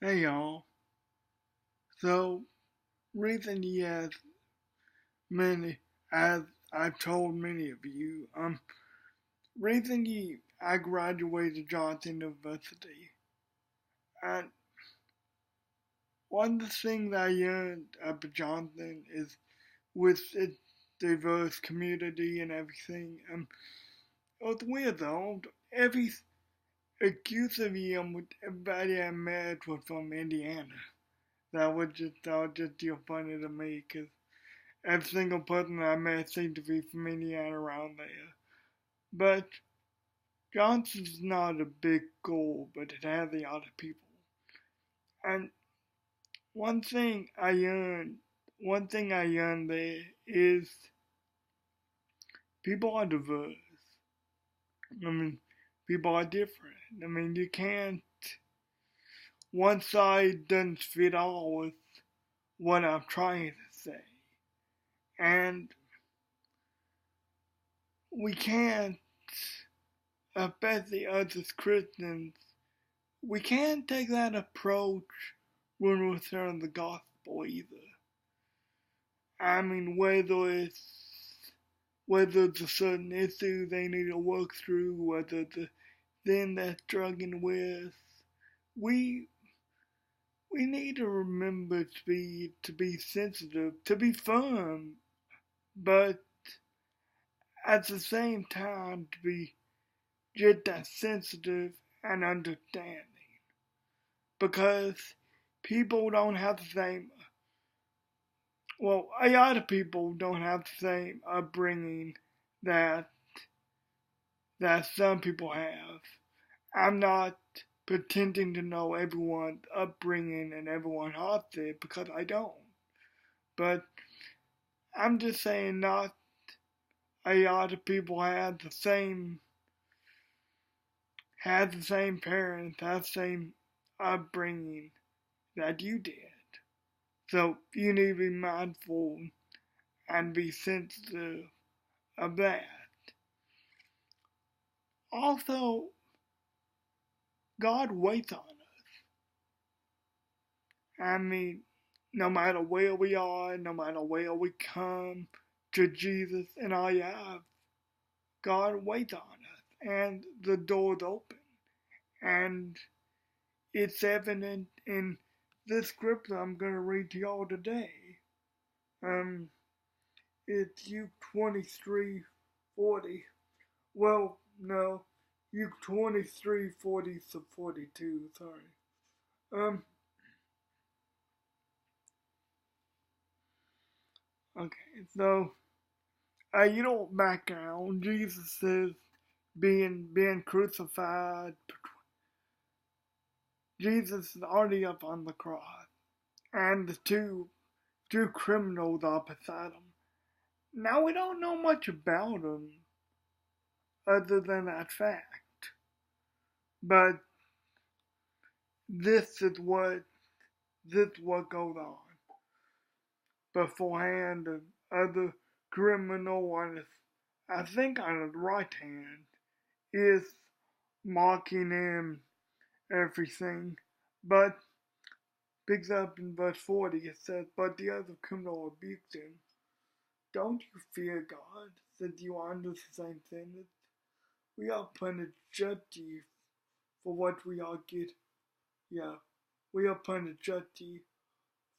Hey y'all. So recently, many as I've told many of you, recently I graduated Johnson University, and one of the things I learned about Johnson is with its diverse community and everything. It was weird though. Every exclusively with everybody I met was from Indiana. That was just funny to me because every single person I met seemed to be from Indiana around there. But Johnson's not a big goal, but it has a lot of people. And one thing I learned, one thing I learned there is people are diverse. I mean, people are different. I mean, you can't, one side doesn't fit all with what I'm trying to say. And we can't, especially us as Christians, we can't take that approach when we're sharing the gospel either. I mean, whether it's a certain issue they need to work through, whether it's a thing they're struggling with, we we need to remember to be sensitive, to be firm, but at the same time to be just as sensitive and understanding. Because people don't have the same, well, a lot of people don't have the same upbringing that that some people have. I'm not pretending to know everyone's upbringing and everyone's heart there because I don't. But I'm just saying not a lot of people had the same parents, had the same upbringing that you did. So you need to be mindful and be sensitive of that. Also, God waits on us. I mean, no matter where we are, no matter where we come to Jesus in our life, God waits on us, and the door's open. And it's evident in this scripture I'm going to read to y'all today. Um, it's Luke 23:40. Well, no, Luke 23:40 to 42. Sorry. Um. Okay. So, background. Jesus is being crucified. Jesus is already up on the cross, and the two criminals are beside him. Now we don't know much about them other than that fact, but this is what goes on beforehand. The other criminal on his, I think on his right hand, is mocking him everything, but picks up in verse 40. It says, "But the other criminal rebuked him. Don't you fear God, that you are under the same sentence? We are punished justly for what we are getting. Yeah, we are punished justly,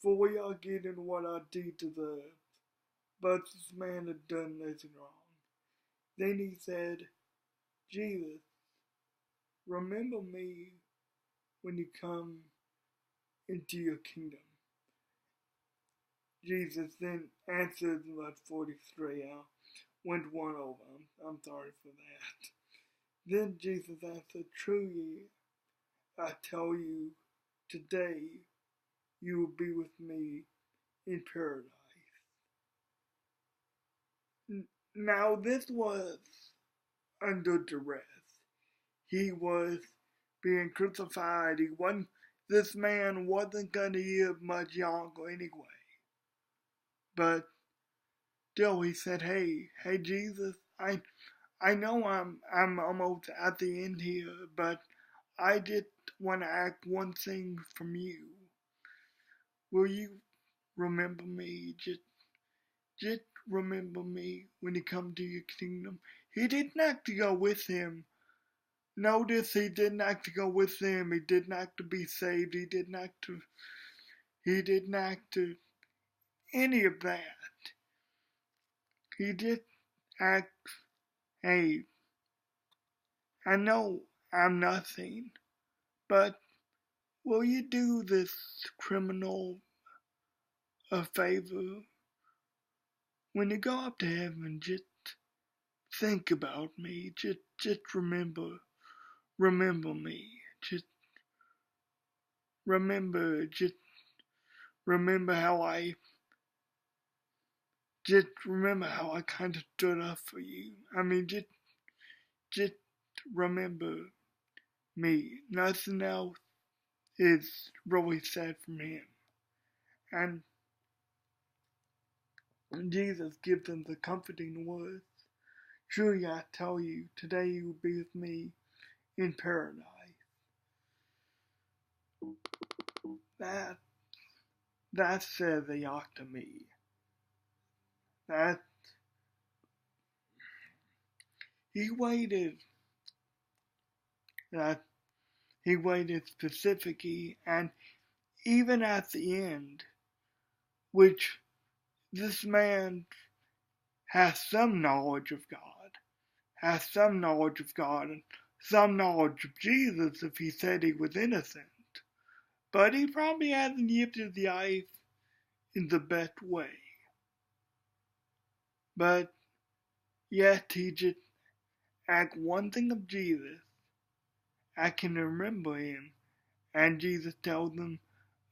for we are getting what our deed deserves. But this man had done nothing wrong." Then he said, "Jesus, remember me when you come into your kingdom." Jesus then answered in verse 43. I went one over. I'm sorry for that. Then Jesus answered, "Truly, I tell you, today you will be with me in paradise." Now, this was under duress. He was being crucified. This man wasn't going to live much longer anyway. But still, he said, hey, Jesus, I know I'm almost at the end here, but I want to ask one thing from you. Will you remember me? Just remember me when you come to your kingdom. He didn't have to go with him. Notice he didn't have to go with them. He didn't have to be saved. He didn't have to any of that. He just asked, hey, I know I'm nothing, but will you do this criminal a favor? When you go up to heaven, just think about me. Just remember me. Just remember how I just remember how I kind of stood up for you. I mean, just remember me. Nothing else is really said from him. And Jesus gives them the comforting words. Truly I tell you, today you will be with me in paradise. That says a lot to me. That he waited. That he waited specifically, and even at the end, which this man has some knowledge of God, has some knowledge of God, and some knowledge of Jesus if he said he was innocent. But he probably hasn't lived his life in the best way. But yet he just asked one thing of Jesus. I can remember him. And Jesus tells him,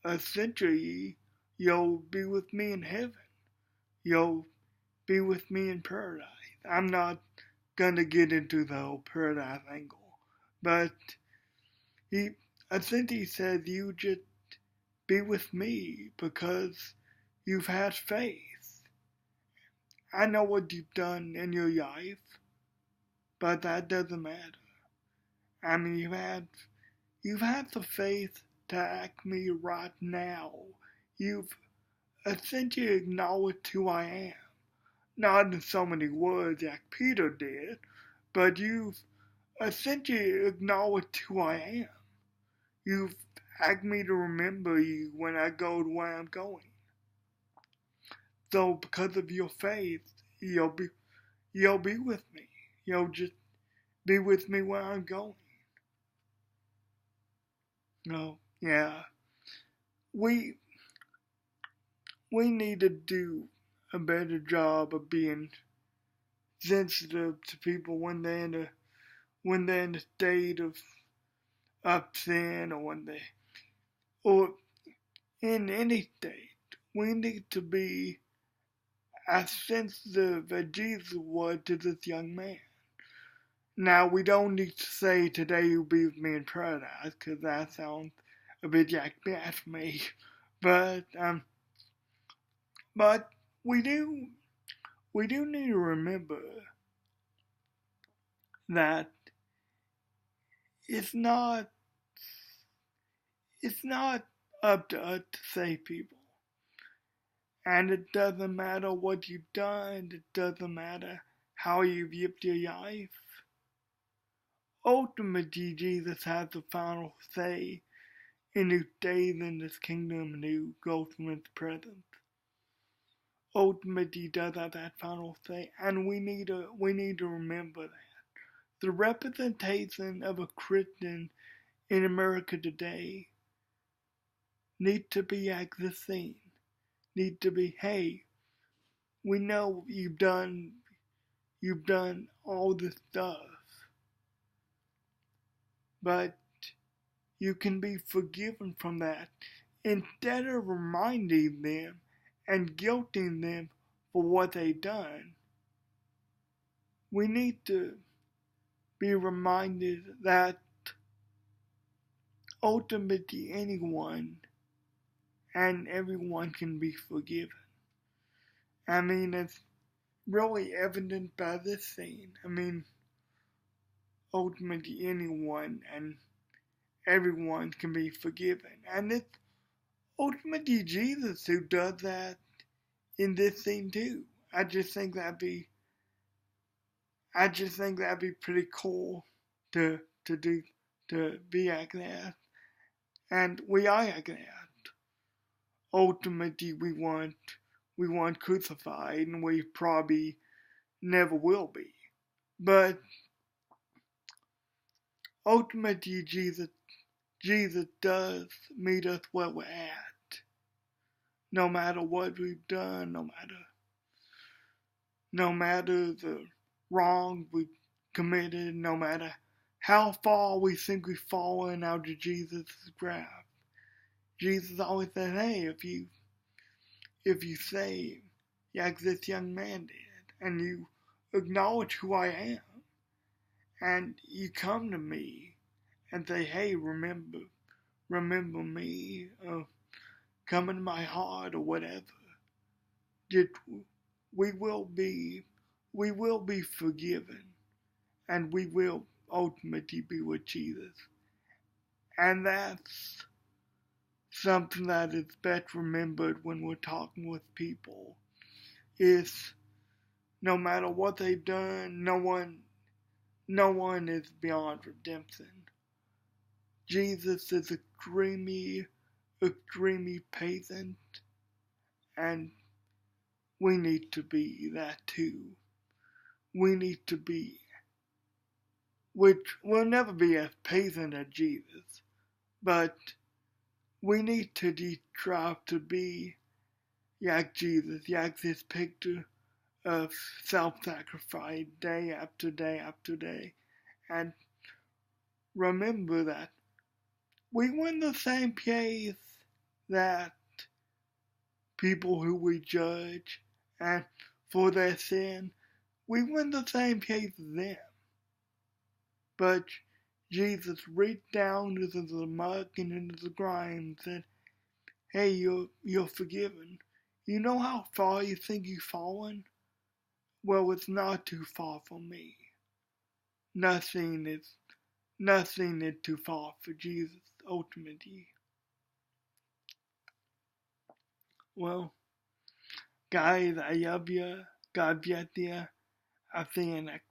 essentially, you'll be with me in heaven. You'll be with me in paradise. I'm not gonna get into the whole paradise angle. But he essentially says you just be with me because you've had faith. I know what you've done in your life, but that doesn't matter. I mean, you've had the faith to ask me right now. You've essentially acknowledged who I am. Not in so many words like Peter did, but you've essentially acknowledged who I am. You've asked me to remember you when I go to where I'm going. So because of your faith, you'll be with me. You'll just be with me where I'm going. No, yeah. We need to do a better job of being sensitive to people when they're in a state of sin, or in any state. We need to be as sensitive as Jesus was to this young man. Now, we don't need to say today you'll be with me in paradise, because that sounds a bit like blasphemy. But we do need to remember that it's not up to us to save people. And it doesn't matter what you've done, it doesn't matter how you've lived your life. Ultimately, Jesus has the final say in who stays in this kingdom and who goes from its presence. Ultimately, he does have that final say, and we need to remember that. The representation of a Christian in America today needs to be like this scene. Need to be, hey, we know you've done all this stuff, but you can be forgiven from that. Instead of reminding them and guilting them for what they've done, we need to be reminded that ultimately anyone and everyone can be forgiven. I mean, it's really evident by this scene. I mean, ultimately anyone and everyone can be forgiven. And it's ultimately Jesus who does that in this scene too. I just think that'd be pretty cool to do, to be like that. And we are like that. Ultimately we want crucified, and we probably never will be. But ultimately Jesus does meet us where we're at. No matter what we've done, no matter the wrong we've committed, no matter how far we think we've fallen out of Jesus' grasp. Jesus always said, hey, if you say, like this young man did, and you acknowledge who I am, and you come to me and say, hey, remember me, come in my heart or whatever, that we will be forgiven, and we will ultimately be with Jesus. And that's something that is best remembered when we're talking with people, is no matter what they've done, no one is beyond redemption. Jesus is extremely patient, and we need to be that too. We need to be, which will never be as patient as Jesus, but we need to strive to be like Jesus, like this picture of self-sacrifice day after day after day, and remember that we were in the same place that people who we judge, and for their sin, we were in the same place as them. But Jesus reached down into the muck and into the grime and said, hey, you're forgiven. You know how far you think you've fallen? Well, it's not too far from me. Nothing is too far for Jesus, ultimately. Well, guys, I love you. God bless you. I'll see you next